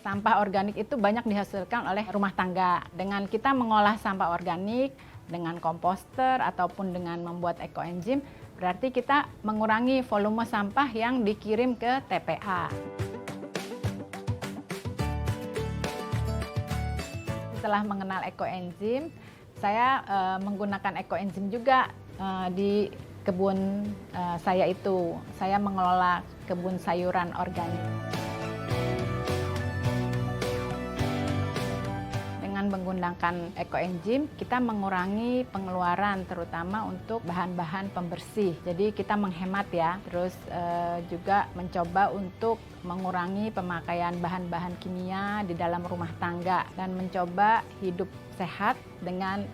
Sampah organik itu banyak dihasilkan oleh rumah tangga. Dengan kita mengolah sampah organik dengan komposter ataupun dengan membuat ekoenzim, berarti kita mengurangi volume sampah yang dikirim ke TPA. Setelah mengenal ekoenzim, saya menggunakan ekoenzim juga di kebun saya itu. Saya mengelola kebun sayuran organik. Dengan menggunakan ekoenzim, kita mengurangi pengeluaran terutama untuk bahan-bahan pembersih. Jadi kita menghemat ya. Terus juga mencoba untuk mengurangi pemakaian bahan-bahan kimia di dalam rumah tangga dan mencoba hidup sehat dengan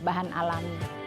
bahan alami.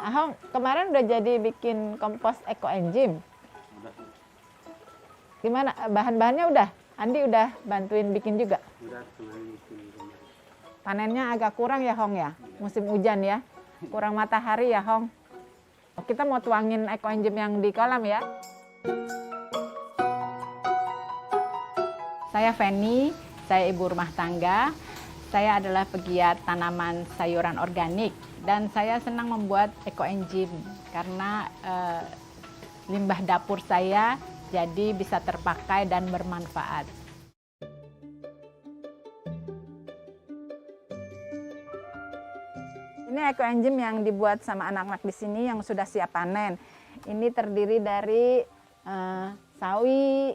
Ahong, kemarin udah jadi bikin kompos ekoenzim. Gimana? Bahan-bahannya udah? Andi udah bantuin bikin juga? Udah, kemarin bikin. Panennya agak kurang ya, Hong ya? Musim hujan ya? Kurang matahari ya, Hong? Kita mau tuangin ekoenzim yang di kolam ya. Saya Feni, saya ibu rumah tangga. Saya adalah pegiat tanaman sayuran organik dan saya senang membuat ekoenzim karena limbah dapur saya jadi bisa terpakai dan bermanfaat. Ini ekoenzim yang dibuat sama anak-anak di sini yang sudah siap panen. Ini terdiri dari sawi,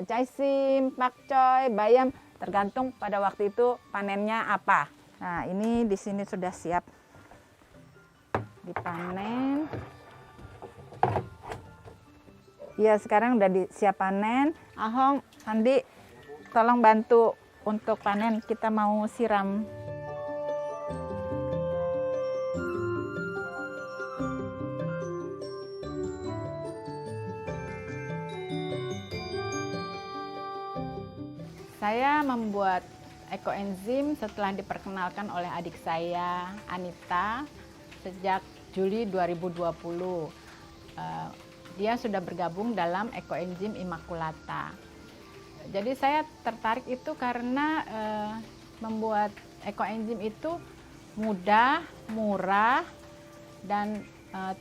caisim, pakcoy, bayam, tergantung pada waktu itu panennya apa. Nah, ini di sini sudah siap dipanen. Ya, sekarang udah siap panen. Ahong, Andi, tolong bantu untuk panen. Kita mau siram. Saya membuat ekoenzim setelah diperkenalkan oleh adik saya, Anita, sejak Juli 2020. Dia sudah bergabung dalam ekoenzim Immaculata. Jadi saya tertarik itu karena membuat ekoenzim itu mudah, murah, dan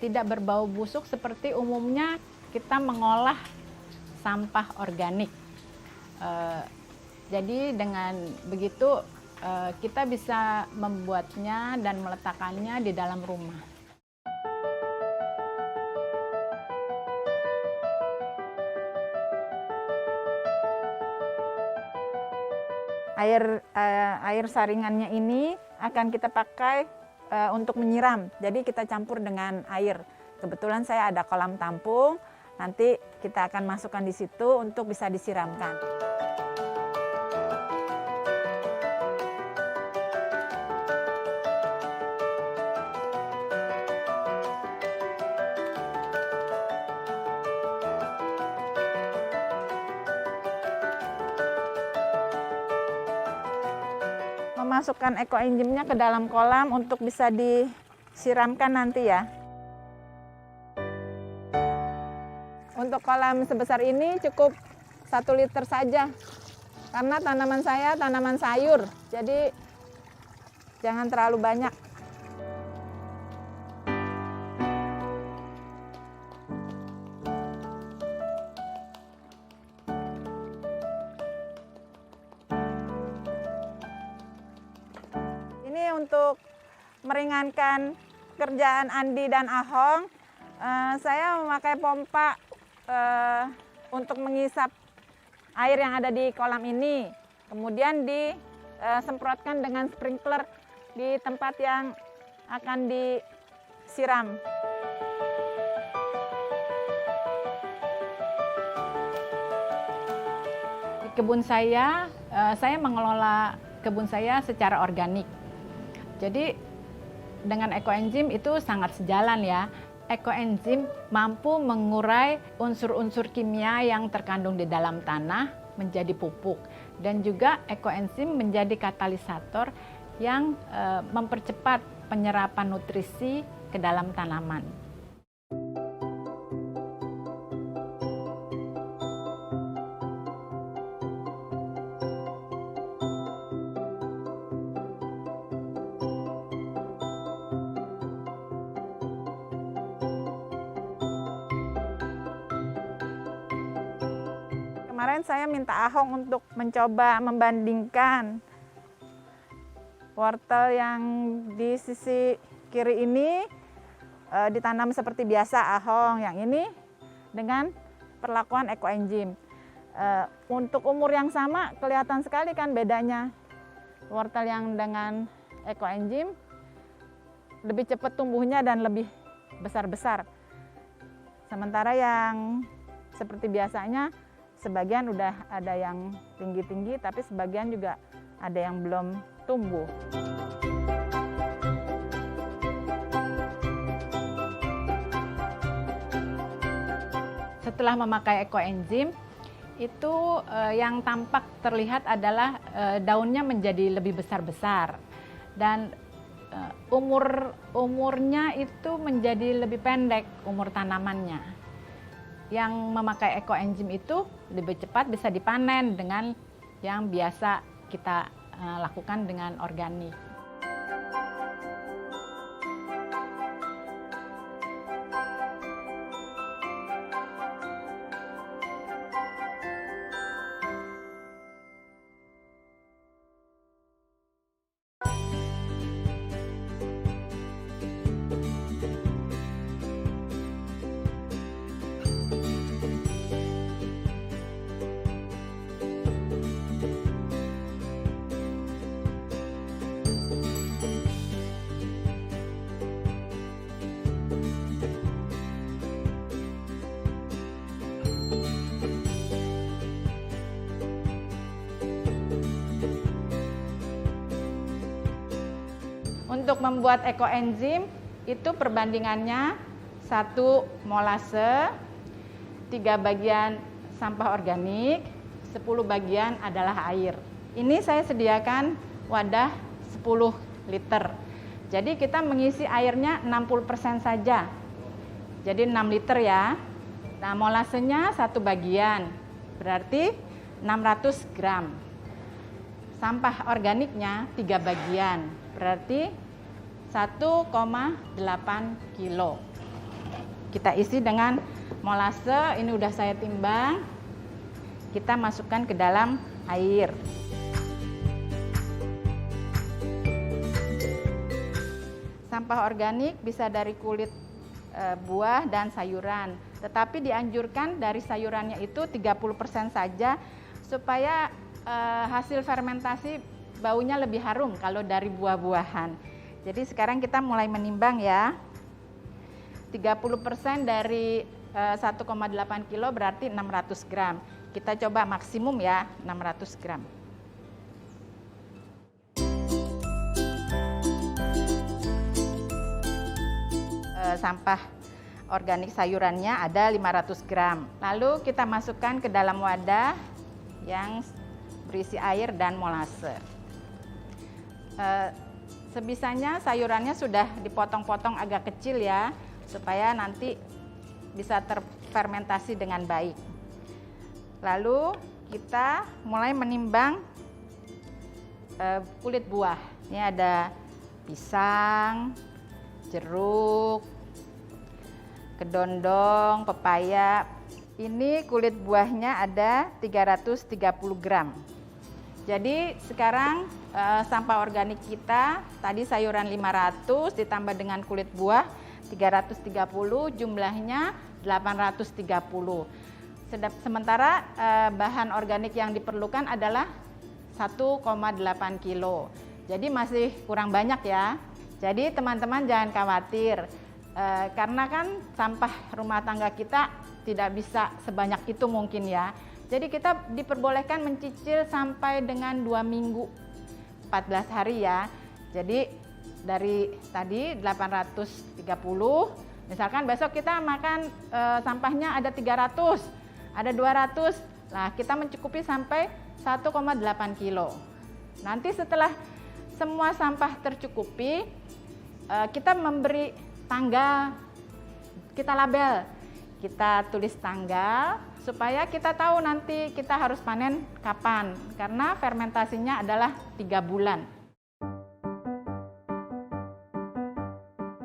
tidak berbau busuk seperti umumnya kita mengolah sampah organik. Jadi dengan begitu kita bisa membuatnya dan meletakkannya di dalam rumah. Air saringannya ini akan kita pakai untuk menyiram. Jadi kita campur dengan air. Kebetulan saya ada kolam tampung. Nanti kita akan masukkan di situ untuk bisa disiramkan. Memasukkan ekoenzimnya ke dalam kolam untuk bisa disiramkan nanti ya. Untuk kolam sebesar ini cukup 1 liter saja. Karena tanaman saya tanaman sayur, jadi jangan terlalu banyak. Ini untuk meringankan kerjaan Andi dan Ahong, saya memakai pompa untuk mengisap air yang ada di kolam ini. Kemudian semprotkan dengan sprinkler di tempat yang akan disiram. Di kebun saya mengelola kebun saya secara organik. Jadi dengan ekoenzim itu sangat sejalan ya. Ekoenzim mampu mengurai unsur-unsur kimia yang terkandung di dalam tanah menjadi pupuk. Dan juga ekoenzim menjadi katalisator yang mempercepat penyerapan nutrisi ke dalam tanaman. Kemarin saya minta Ahong untuk mencoba membandingkan wortel yang di sisi kiri ini ditanam seperti biasa Ahong, yang ini dengan perlakuan ekoenzim. Untuk umur yang sama kelihatan sekali kan bedanya. Wortel yang dengan ekoenzim lebih cepat tumbuhnya dan lebih besar-besar. Sementara yang seperti biasanya sebagian udah ada yang tinggi-tinggi, tapi sebagian juga ada yang belum tumbuh. Setelah memakai ekoenzim, itu yang tampak terlihat adalah daunnya menjadi lebih besar-besar dan umurnya itu menjadi lebih pendek, umur tanamannya. Yang memakai ekoenzim itu lebih cepat bisa dipanen dengan yang biasa kita lakukan dengan organik. Untuk membuat ekoenzim itu perbandingannya 1 molase, 3 bagian sampah organik, 10 bagian adalah air. Ini saya sediakan wadah 10 liter. Jadi kita mengisi airnya 60% saja. Jadi 6 liter ya. Nah, molasenya 1 bagian, berarti 600 gram. Sampah organiknya 3 bagian, berarti 1,8 kilo. Kita isi dengan molase, ini udah saya timbang. Kita masukkan ke dalam air. Sampah organik bisa dari kulit buah dan sayuran, tetapi dianjurkan dari sayurannya itu 30% saja supaya hasil fermentasi baunya lebih harum kalau dari buah-buahan. Jadi sekarang kita mulai menimbang ya. 30% dari 1,8 kilo berarti 600 gram. Kita coba maksimum ya, 600 gram. Sampah organik sayurannya ada 500 gram. Lalu kita masukkan ke dalam wadah yang berisi air dan molase. Sebisanya sayurannya sudah dipotong-potong agak kecil ya, supaya nanti bisa terfermentasi dengan baik. Lalu kita mulai menimbang kulit buah. Ini ada pisang, jeruk, kedondong, pepaya. Ini kulit buahnya ada 330 gram. Jadi sekarang sampah organik kita, tadi sayuran 500 ditambah dengan kulit buah 330, jumlahnya 830. Sementara bahan organik yang diperlukan adalah 1,8 kilo. Jadi masih kurang banyak ya. Jadi teman-teman jangan khawatir, karena kan sampah rumah tangga kita tidak bisa sebanyak itu mungkin ya. Jadi kita diperbolehkan mencicil sampai dengan 2 minggu, 14 hari ya. Jadi dari tadi 830, misalkan besok kita makan sampahnya ada 300, ada 200, nah kita mencukupi sampai 1,8 kilo. Nanti setelah semua sampah tercukupi, kita memberi tanggal, kita label, kita tulis tanggal supaya kita tahu nanti kita harus panen kapan, karena fermentasinya adalah 3 bulan.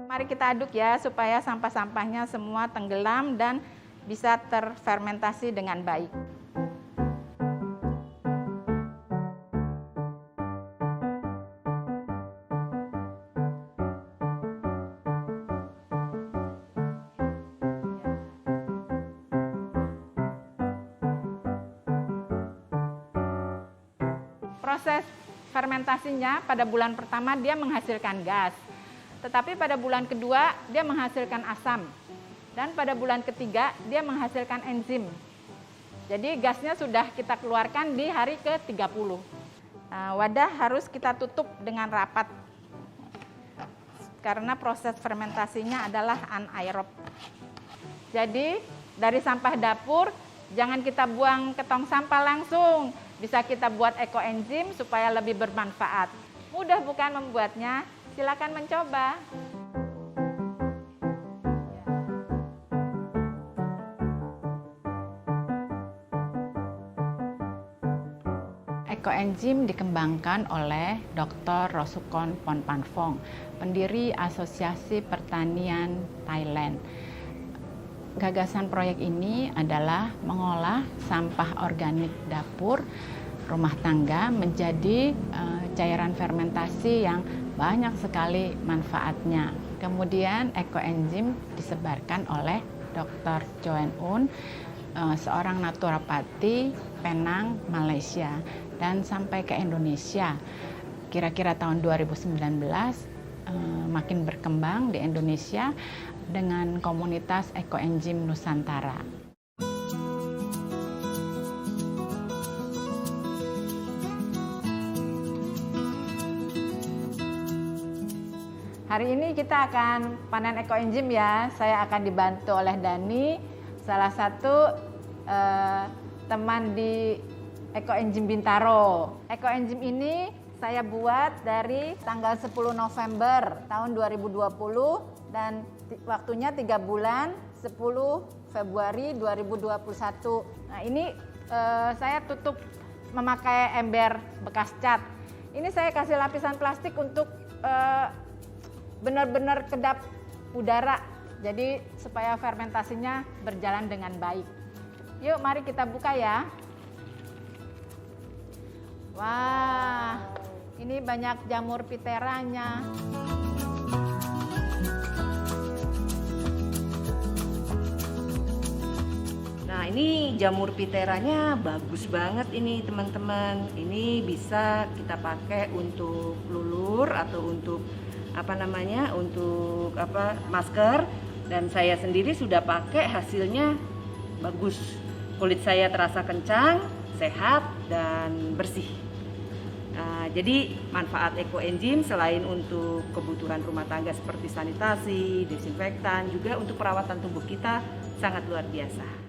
Mari kita aduk ya supaya sampah-sampahnya semua tenggelam dan bisa terfermentasi dengan baik. Proses fermentasinya pada bulan pertama dia menghasilkan gas, tetapi pada bulan kedua dia menghasilkan asam, dan pada bulan ketiga dia menghasilkan enzim. Jadi gasnya sudah kita keluarkan di hari ke-30. Wadah harus kita tutup dengan rapat karena proses fermentasinya adalah anaerob. Jadi dari sampah dapur jangan kita buang ke tong sampah langsung. Bisa kita buat ekoenzim supaya lebih bermanfaat. Mudah bukan membuatnya? Silakan mencoba. Ekoenzim dikembangkan oleh Dr. Rosukon Ponpanfong, pendiri Asosiasi Pertanian Thailand. Gagasan proyek ini adalah mengolah sampah organik dapur rumah tangga menjadi cairan fermentasi yang banyak sekali manfaatnya. Kemudian ekoenzim disebarkan oleh Dr. Choen Un, seorang naturopati Penang, Malaysia, dan sampai ke Indonesia. Kira-kira tahun 2019 makin berkembang di Indonesia dengan komunitas ekoenzim Nusantara. Hari ini kita akan panen ekoenzim ya. Saya akan dibantu oleh Dani, salah satu teman di Ekoenzim Bintaro. Ekoenzim ini saya buat dari tanggal 10 November tahun 2020 dan waktunya 3 bulan, 10 Februari 2021. Nah ini saya tutup memakai ember bekas cat. Ini saya kasih lapisan plastik untuk benar-benar kedap udara. Jadi supaya fermentasinya berjalan dengan baik. Yuk mari kita buka ya. Wah, ini banyak jamur piteranya. Nah ini jamur piteranya bagus banget ini teman-teman. Ini bisa kita pakai untuk lulur atau untuk masker. Dan saya sendiri sudah pakai, hasilnya bagus. Kulit saya terasa kencang, sehat dan bersih. Jadi manfaat ekoenzim selain untuk kebutuhan rumah tangga seperti sanitasi, desinfektan, juga untuk perawatan tubuh kita sangat luar biasa.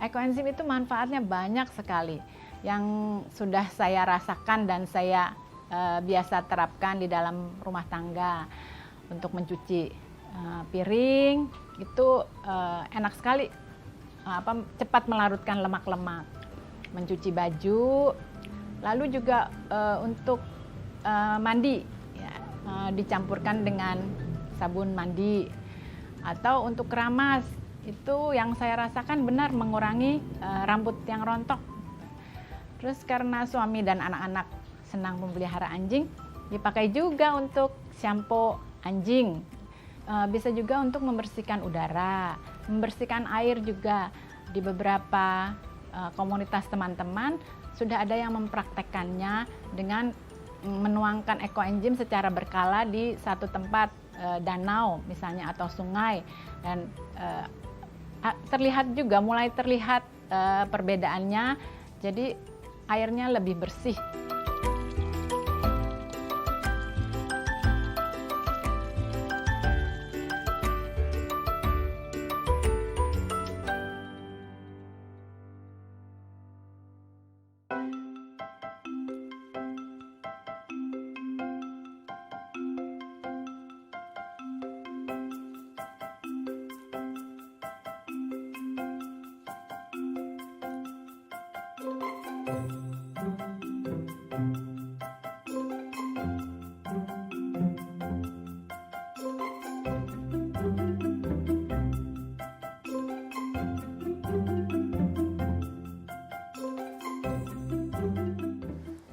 Ekoenzim itu manfaatnya banyak sekali yang sudah saya rasakan dan saya biasa terapkan di dalam rumah tangga. Untuk mencuci piring itu enak sekali, cepat melarutkan lemak-lemak. Mencuci baju, lalu juga untuk mandi ya, dicampurkan dengan sabun mandi, atau untuk keramas itu yang saya rasakan benar mengurangi rambut yang rontok. Terus karena suami dan anak-anak senang memelihara anjing, dipakai juga untuk shampoo anjing. Bisa juga untuk membersihkan udara, membersihkan air juga. Di beberapa komunitas teman-teman sudah ada yang mempraktekkannya dengan menuangkan ekoenzim secara berkala di satu tempat, danau misalnya atau sungai, dan terlihat juga, mulai terlihat perbedaannya, jadi airnya lebih bersih.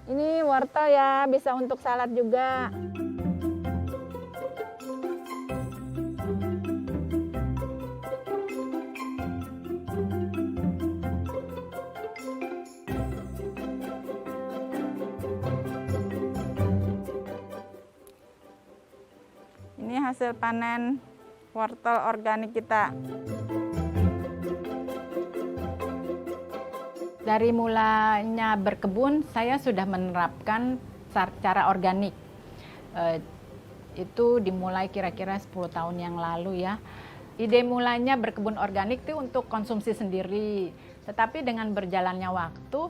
Ini wortel ya, bisa untuk salad juga. Ini hasil panen wortel organik kita. Dari mulanya berkebun, saya sudah menerapkan cara organik. Itu dimulai kira-kira 10 tahun yang lalu ya. Ide mulanya berkebun organik itu untuk konsumsi sendiri. Tetapi dengan berjalannya waktu,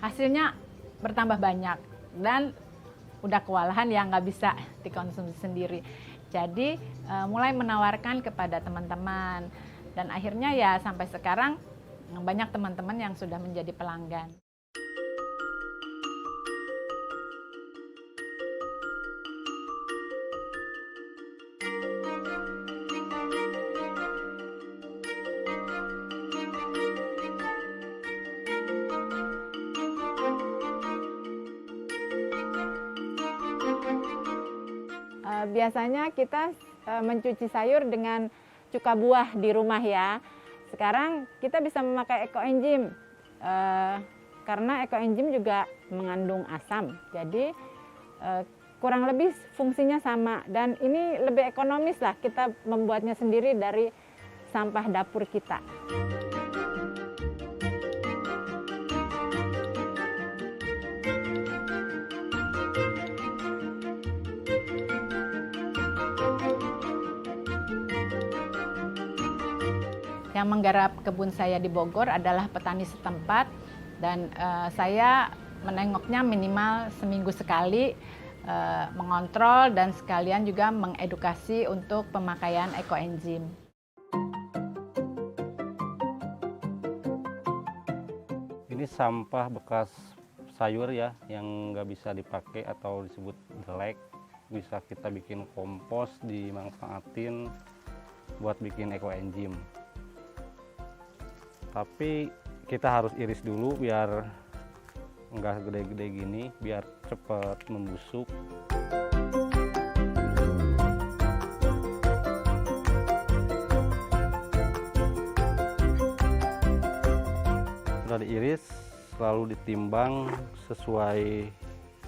hasilnya bertambah banyak. Dan udah kewalahan ya, nggak bisa dikonsumsi sendiri. Jadi mulai menawarkan kepada teman-teman. Dan akhirnya ya sampai sekarang, banyak teman-teman yang sudah menjadi pelanggan. Biasanya kita mencuci sayur dengan cuka buah di rumah ya. Sekarang kita bisa memakai ekoenzim karena ekoenzim juga mengandung asam. Jadi kurang lebih fungsinya sama, dan ini lebih ekonomis lah kita membuatnya sendiri dari sampah dapur kita. Yang menggarap kebun saya di Bogor adalah petani setempat, dan saya menengoknya minimal seminggu sekali, mengontrol dan sekalian juga mengedukasi untuk pemakaian ekoenzim. Ini sampah bekas sayur ya, yang nggak bisa dipakai atau disebut jelek. Bisa kita bikin kompos, dimanfaatin buat bikin ekoenzim. Tapi kita harus iris dulu biar nggak gede-gede gini, biar cepat membusuk. Setelah diiris, lalu ditimbang sesuai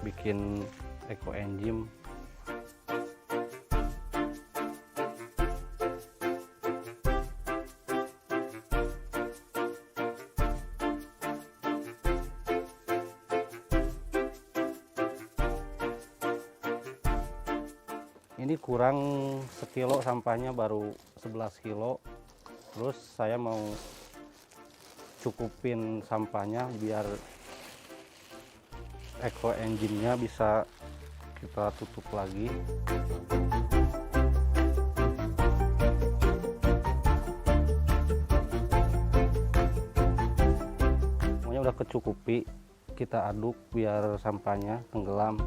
bikin ekoenzim. Ini kurang sekilo sampahnya, baru 11 kilo. Terus saya mau cukupin sampahnya biar ekoenzimnya bisa kita tutup lagi. Semuanya udah kecukupi, kita aduk biar sampahnya tenggelam.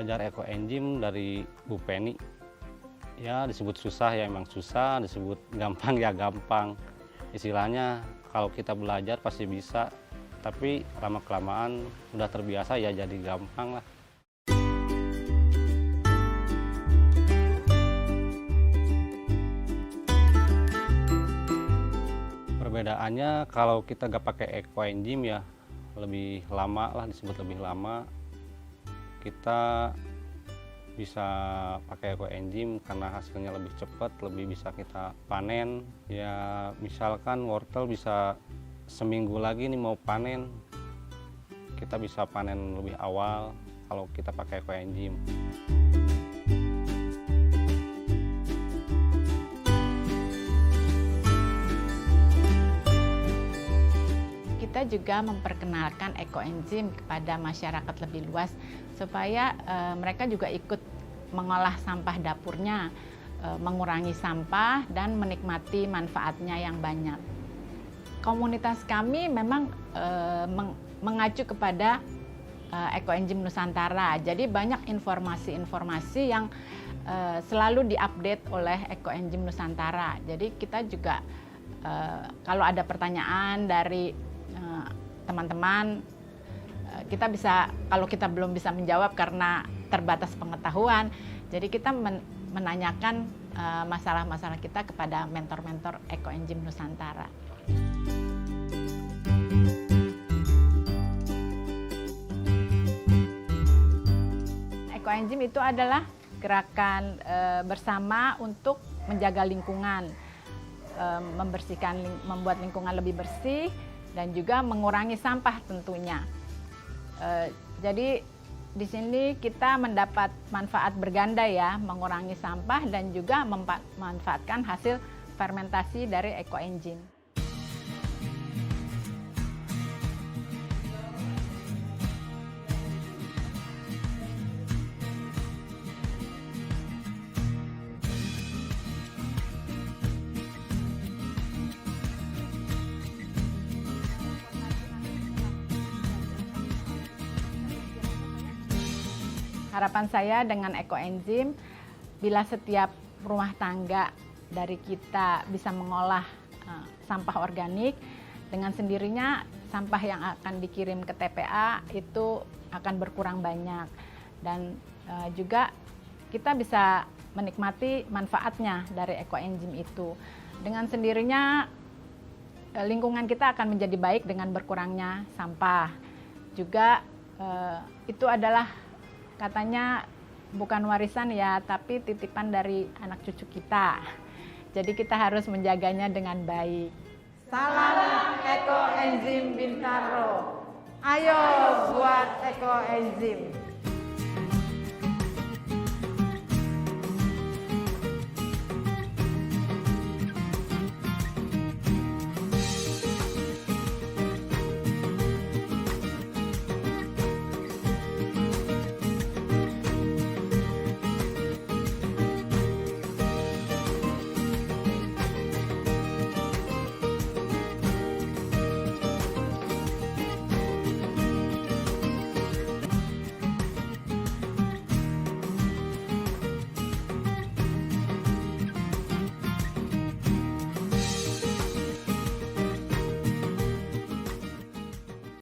Belajar ekoenzim dari Bu Penny. Ya disebut susah ya emang susah, disebut gampang ya gampang. Istilahnya kalau kita belajar pasti bisa, tapi lama-kelamaan udah terbiasa ya jadi gampang lah. Perbedaannya kalau kita gak pakai ekoenzim ya lebih lama lah, disebut lebih lama. Kita bisa pakai ekoenzim karena hasilnya lebih cepat, lebih bisa kita panen. Ya misalkan wortel bisa seminggu lagi nih mau panen, kita bisa panen lebih awal kalau kita pakai ekoenzim. Kita juga memperkenalkan ekoenzim kepada masyarakat lebih luas supaya mereka juga ikut mengolah sampah dapurnya, mengurangi sampah dan menikmati manfaatnya yang banyak. Komunitas kami memang mengacu kepada ekoenzim Nusantara. Jadi banyak informasi-informasi yang selalu diupdate oleh ekoenzim Nusantara. Jadi kita juga kalau ada pertanyaan dari teman-teman, kita bisa, kalau kita belum bisa menjawab karena terbatas pengetahuan, jadi kita menanyakan masalah-masalah kita kepada mentor-mentor ekoenzim Nusantara. Ekoenzim itu adalah gerakan bersama untuk menjaga lingkungan, membersihkan, membuat lingkungan lebih bersih, dan juga mengurangi sampah tentunya. Jadi di sini kita mendapat manfaat berganda ya, mengurangi sampah dan juga memanfaatkan hasil fermentasi dari ekoenzim. Harapan saya dengan ekoenzim, bila setiap rumah tangga dari kita bisa mengolah sampah organik, dengan sendirinya sampah yang akan dikirim ke TPA itu akan berkurang banyak. Dan juga kita bisa menikmati manfaatnya dari ekoenzim itu. Dengan sendirinya lingkungan kita akan menjadi baik dengan berkurangnya sampah. Juga itu adalah katanya bukan warisan ya, tapi titipan dari anak cucu kita. Jadi kita harus menjaganya dengan baik. Salam ekoenzim Bintaro. Ayo buat ekoenzim.